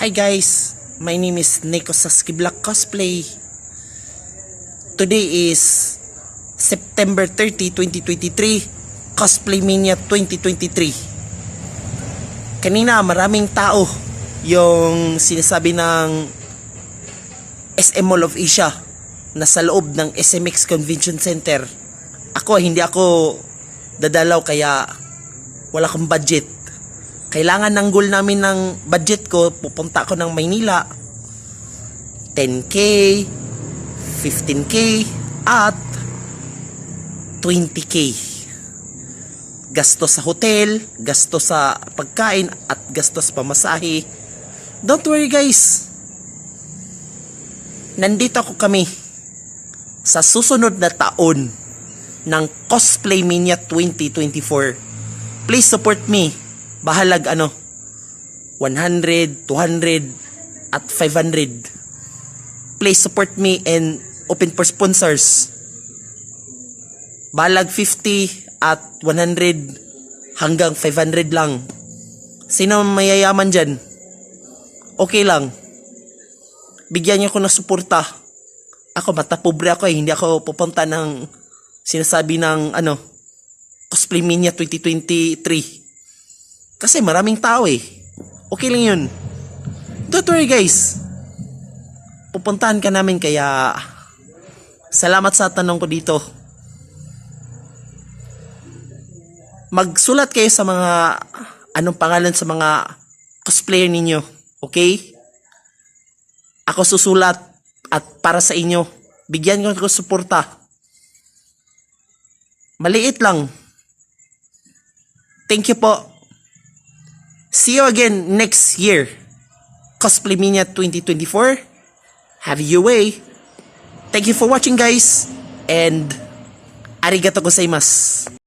Hi guys, my name is Nico Saski Black Cosplay. Today is September 30, 2023, Cosplay Mania 2023. Kanina maraming tao yung sinasabi ng SM Mall of Asia na sa loob ng SMX Convention Center. Hindi ako dadalaw kaya wala akong budget. Kailangan ng goal namin ng budget ko, pupunta ako ng Maynila, 10K, 15K, at 20K. Gasto sa hotel, gasto sa pagkain, at gasto sa pamasahe. Don't worry guys, nandito ako kami sa susunod na taon ng Cosplay Mania 2024. Please support me. Bahalag 100, 200 at 500. Please support me and open for sponsors. Bahalag 50 at 100 hanggang 500 lang. Sino mayayaman dyan? Okay lang. Bigyan niyo ko ng suporta. Ako matapobre ako hindi ako pupunta ng sinasabi ng Cosplay Mania 2023. Kasi maraming tao Okay lang yun. Don't worry guys. Pupuntahan ka namin kaya salamat sa tanong ko dito. Magsulat kayo sa mga anong pangalan sa mga cosplayer ninyo. Okay? Ako susulat at para sa inyo. Bigyan ko suporta. Maliit lang. Thank you po. See you again next year. Cosplay Mania 2024. Have your way. Thank you for watching guys. And arigato gozaimasu.